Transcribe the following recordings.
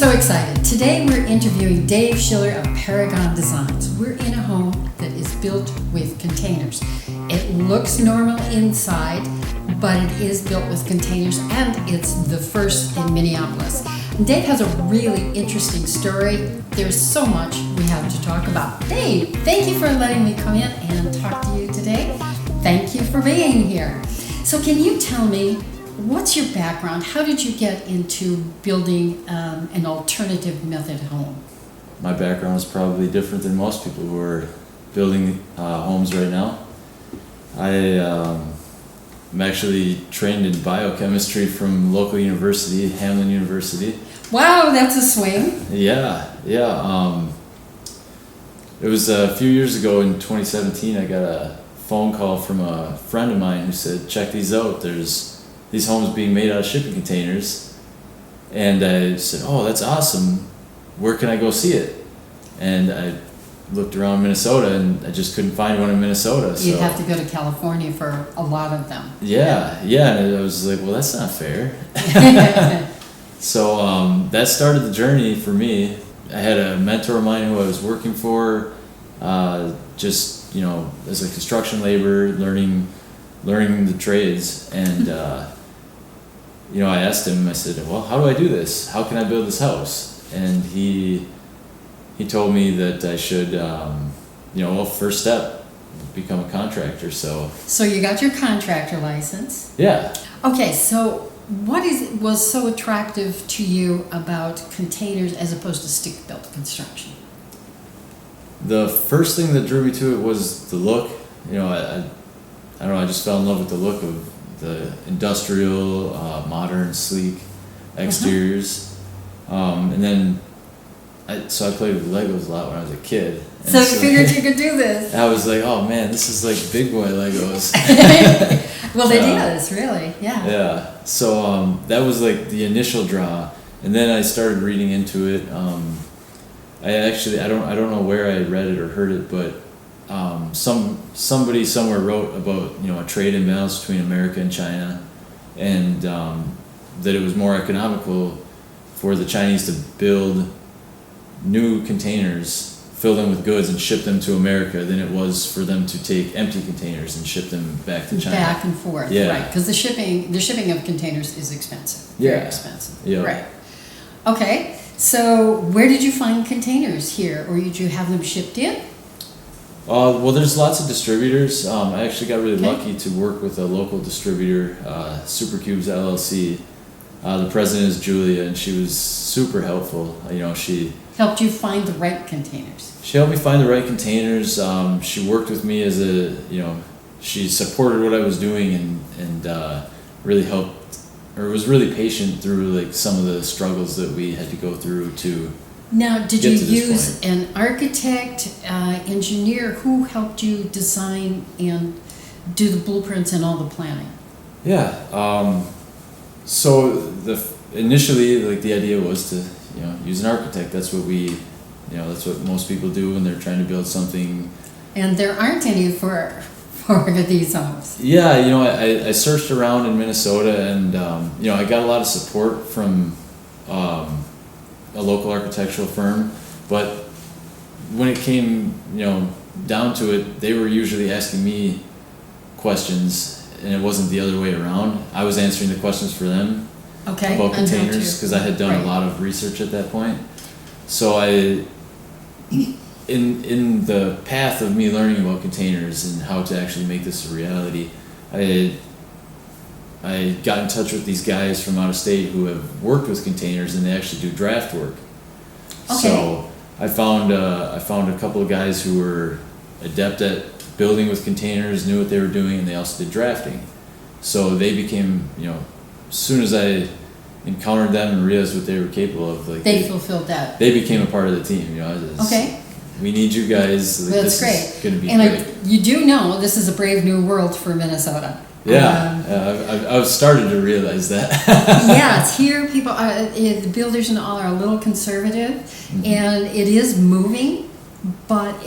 so excited. Today we're interviewing Dave Schiller of Paragon Designs. We're in a home that is built with containers. It looks normal inside, but it is built with containers, and it's the first in Minneapolis. And Dave has a really interesting story. There's so much we have to talk about. Dave, thank you for letting me come in and talk to you today. Thank you for being here. So can you tell me, what's your background? How did you get into building an alternative method home? My background is probably different than most people who are building homes right now. I'm actually trained in biochemistry from local university, Hamlin University. Wow, that's a swing. Yeah. It was a few years ago in 2017, I got a phone call from a friend of mine who said, check these out, there's these homes being made out of shipping containers. And I said, oh, that's awesome, where can I go see it? And I looked around Minnesota and I just couldn't find one in Minnesota. You'd have to go to California for a lot of them. Yeah, and I was like, well, that's not fair. So that started the journey for me. I had a mentor of mine who I was working for, just, as a construction laborer, learning the trades. And, I asked him, I said, well, how do I do this? How can I build this house? And he told me that I should, first step, become a contractor. So you got your contractor license. Yeah. Okay, so what was so attractive to you about containers as opposed to stick-built construction? The first thing that drew me to it was the look. I don't know, I just fell in love with the look of the industrial, modern, sleek exteriors. And then I played with Legos a lot when I was a kid. So you figured you could do this. I was like, oh man, this is like big boy Legos. Well, it is, really, yeah. Yeah, so that was like the initial draw. And then I started reading into it. I don't know where I read it or heard it, but somebody somewhere wrote about a trade imbalance between America and China, and that it was more economical for the Chinese to build new containers, fill them with goods, and ship them to America than it was for them to take empty containers and ship them back to China. Back and forth, right? Because the shipping of containers is expensive. Very expensive. Yeah. Right. Okay. So where did you find containers here, or did you have them shipped in? Well, there's lots of distributors. I actually got really lucky to work with a local distributor, Supercubes LLC. The president is Julia, and she was super helpful. She helped you find the right containers. She helped me find the right containers. She worked with me as she supported what I was doing and really helped, or was really patient through like some of the struggles that we had to go through to. Now, did you use an architect, engineer? Who helped you design and do the blueprints and all the planning? Yeah. So initially, like the idea was to use an architect. That's what that's what most people do when they're trying to build something. And there aren't any for these homes. Yeah, I searched around in Minnesota, and I got a lot of support from a local architectural firm, but when it came down to it, they were usually asking me questions, and it wasn't the other way around. I was answering the questions for them about containers, because I had done a lot of research at that point. So in the path of me learning about containers and how to actually make this a reality, I got in touch with these guys from out of state who have worked with containers, and they actually do draft work. Okay. So I found a couple of guys who were adept at building with containers, knew what they were doing, and they also did drafting. So they became, as soon as I encountered them and realized what they were capable of, like they fulfilled that. They became a part of the team. We need you guys. Like, that's great. Is going to be and great. You do know this is a brave new world for Minnesota. Yeah, I've started to realize that. Yeah, it's here. People, the builders and all are a little conservative, and it is moving, but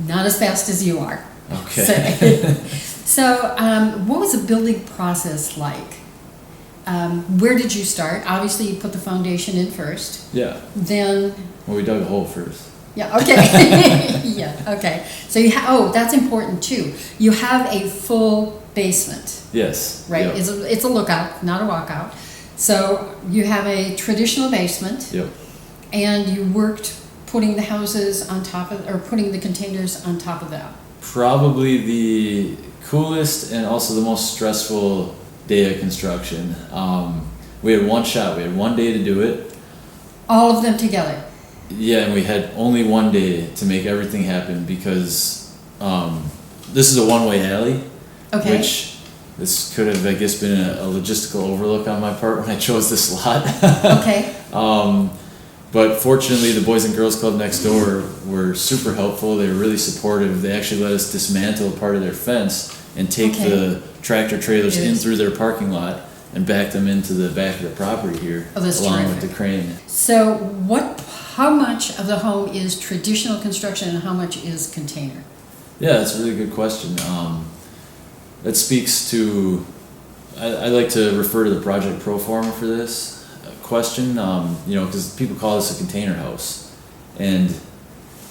not as fast as you are. Okay. So what was the building process like Where did you start? Obviously, you put the foundation in first. Yeah. Then. Well, we dug a hole first. Yeah. Okay. Yeah. Okay. So that's important too. You have a full basement. Yes. Right. Yep. It's a lookout, not a walkout. So you have a traditional basement. Yep. And you worked putting the houses on top of, or putting the containers on top of that. Probably the coolest and also the most stressful day of construction. We had one shot. We had one day to do it. All of them together. Yeah, and we had only one day to make everything happen because this is a one-way alley. Okay. Which this could have, I guess, been a logistical overlook on my part when I chose this lot. Okay. But fortunately, the Boys and Girls Club next door were super helpful. They were really supportive. They actually let us dismantle part of their fence and take the tractor trailers in through their parking lot and back them into the back of the property here, along with the crane. So how much of the home is traditional construction and how much is container? Yeah, that's a really good question. That speaks to, I like to refer to the project pro forma for this question, because people call this a container house. And,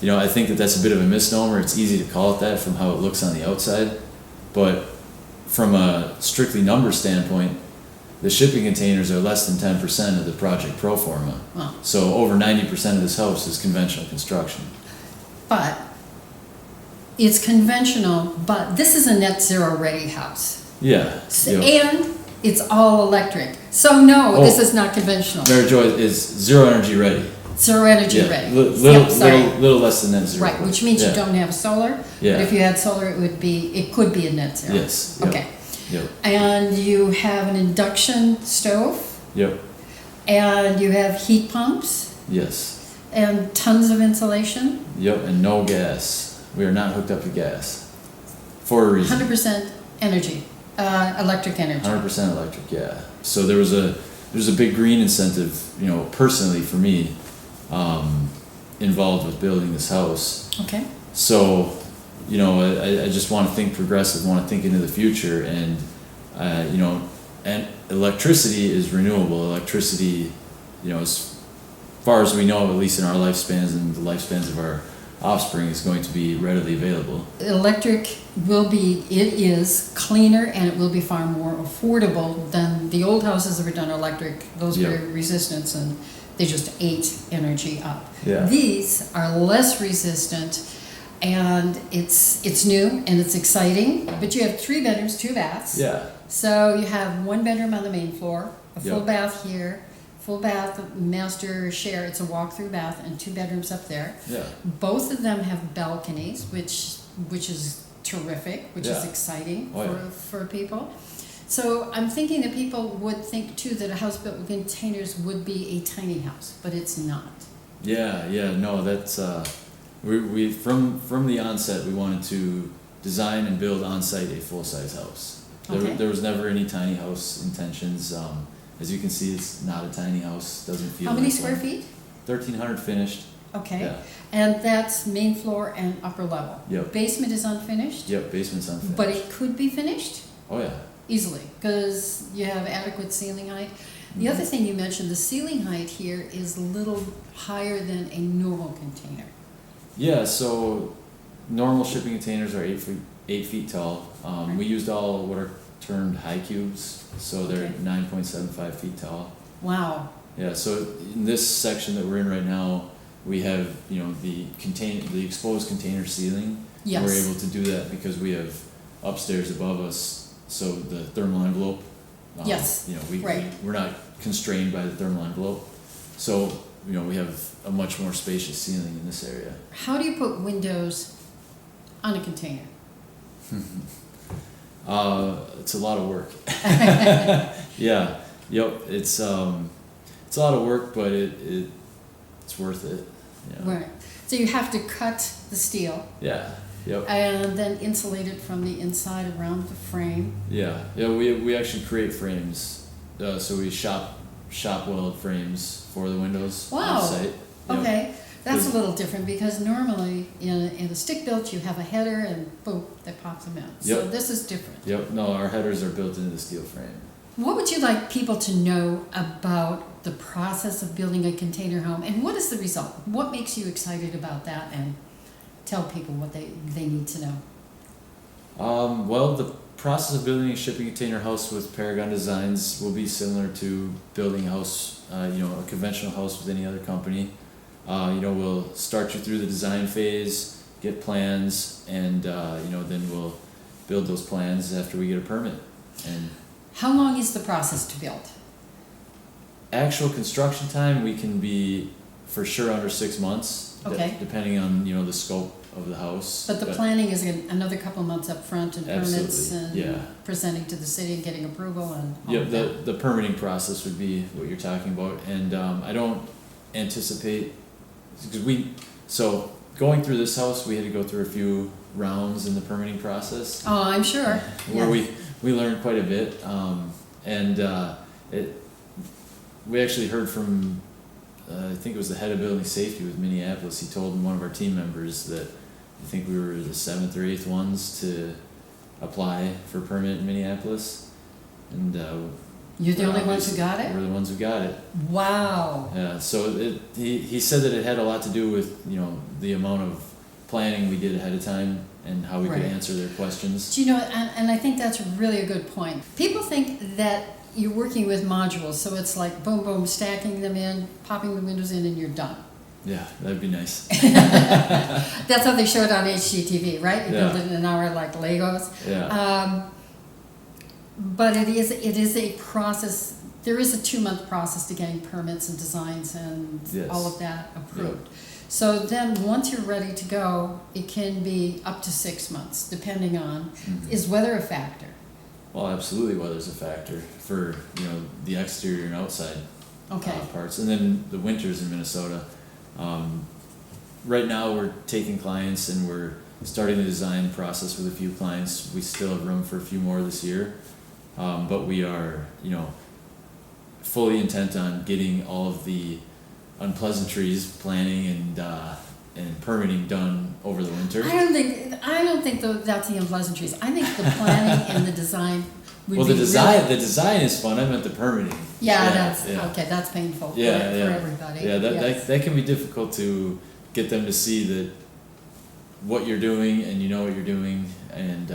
I think that that's a bit of a misnomer. It's easy to call it that from how it looks on the outside. But from a strictly number standpoint, the shipping containers are less than 10% of the project pro forma. Wow. So over 90% of this house is conventional construction. But it's conventional, but this is a net zero ready house. Yeah. And it's all electric. So this is not conventional. MaryJoRealtor is zero energy ready. Zero energy ready. Little less than net zero. Right, which means you don't have solar. Yeah. But if you had solar, it could be a net zero. Yes. Yep. Okay. Yep. And you have an induction stove. Yep. And you have heat pumps. Yes. And tons of insulation. Yep, and no gas. We are not hooked up to gas. For a reason. 100% energy. Electric energy. 100% electric, yeah. So there's a big green incentive, personally for me, involved with building this house. Okay. So, I just want to think progressive, want to think into the future, and and electricity is renewable. Electricity, as far as we know, at least in our lifespans and the lifespans of our offspring, is going to be readily available. Electric it is cleaner and it will be far more affordable than the old houses that were done electric. Those were resistant and they just ate energy up. Yeah. These are less resistant and it's new and it's exciting, but you have 3 bedrooms, 2 baths. Yeah. So you have 1 bedroom on the main floor, a full Yep. bath here, full bath, master share, it's a walk-through bath, and 2 bedrooms up there. Yeah. Both of them have balconies, which is terrific, which is Yeah. exciting Oh, yeah. for people. So I'm thinking that people would think too that a house built with containers would be a tiny house, but it's not. Yeah, no, that's we from the onset we wanted to design and build on site a full size house. There was never any tiny house intentions. As you can see, it's not a tiny house. Doesn't feel. How many like square one. feet? 1,300 finished. Okay. Yeah. And that's main floor and upper level. Yep. Basement is unfinished. Yep, basement's unfinished. But it could be finished Oh yeah. easily because you have adequate ceiling height. The other thing you mentioned, the ceiling height here is a little higher than a normal container. Yeah, so normal shipping containers are 8 feet tall. We used all what are termed high cubes, so they're 9.75 feet tall. Wow. Yeah, so in this section that we're in right now, we have the exposed container ceiling. Yes. And we're able to do that because we have upstairs above us, so the thermal envelope. Yes. We're not constrained by the thermal envelope, so we have a much more spacious ceiling in this area. How do you put windows on a container? It's a lot of work. Yeah. Yep. It's a lot of work, but it's worth it. Right. So you have to cut the steel. Yeah. Yep. And then insulate it from the inside around the frame. Yeah. We actually create frames. So we shop weld frames for the windows Wow. on site. Yep. Okay. That's a little different because normally in a stick built you have a header and boom, that pops them out. So Yep. this is different. Yep. No, our headers are built into the steel frame. What would you like people to know about the process of building a container home, and what is the result? What makes you excited about that, and tell people what they need to know? Well, the process of building a shipping container house with Paragon Designs will be similar to building a house, a conventional house with any other company. We'll start you through the design phase, get plans, and then we'll build those plans after we get a permit. And how long is the process to build? actual construction time, we can be for sure under 6 months, Okay. depending on the scope of the house. But the planning is another couple of months up front, and permits, Absolutely, and yeah. presenting to the city and getting approval and all Yeah, of that. the permitting process would be what you're talking about, and I don't anticipate, so going through this house, we had to go through a few rounds in the permitting process. Oh, I'm sure. Where Yeah. we learned quite a bit, we actually heard from, I think it was the head of building safety with Minneapolis. He told one of our team members that I think we were the 7th or 8th ones to apply for a permit in Minneapolis, and You're the only ones who got it? we're the ones who got it. Wow. Yeah, so he said that it had a lot to do with the amount of planning we did ahead of time and how we could Right. answer their questions. Do you know, and I think that's really a good point. People think that you're working with modules, so it's like boom, boom, stacking them in, popping the windows in, and you're done. Yeah, that'd be nice. That's how they show it on HGTV, right? You build Yeah. it in an hour like Legos. Yeah. But it is a process. There is a 2-month process to getting permits and designs and Yes. all of that approved. So then, once you're ready to go, it can be up to 6 months, depending on, Mhm. is weather a factor? Well, absolutely, weather's a factor for the exterior and outside Okay. parts, and then the winters in Minnesota. Right now, we're taking clients and we're starting the design process with a few clients. We still have room for a few more this year, but we are fully intent on getting all of the unpleasantries, planning and permitting done over the winter. I don't think that's the unpleasantries. I think the planning and the design would Well, be the design really, the design is fun. I meant the permitting. that's yeah. okay. That's painful for Yeah, everybody. Yeah, Yes. that can be difficult to get them to see that what you're doing and you know what you're doing, and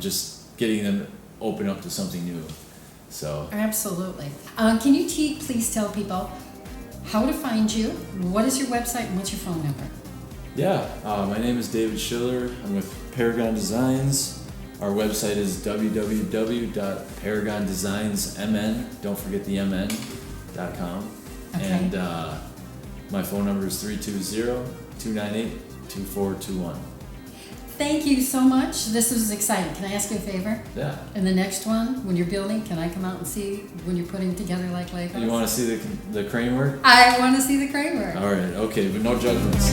just getting them open up to something new. So Absolutely. Can you please tell people how to find you? What is your website and what's your phone number? yeah, my name is David Schiller. I'm with Paragon Designs. Our website is www.paragondesignsmn. Don't forget the mn.com. Okay. And my phone number is 320-298-2421. Thank you so much. This was exciting. Can I ask you a favor? Yeah. In the next one, when you're building, can I come out and see when you're putting together like Legos? You want to see the crane work? I want to see the crane work. All right. Okay, but no judgments.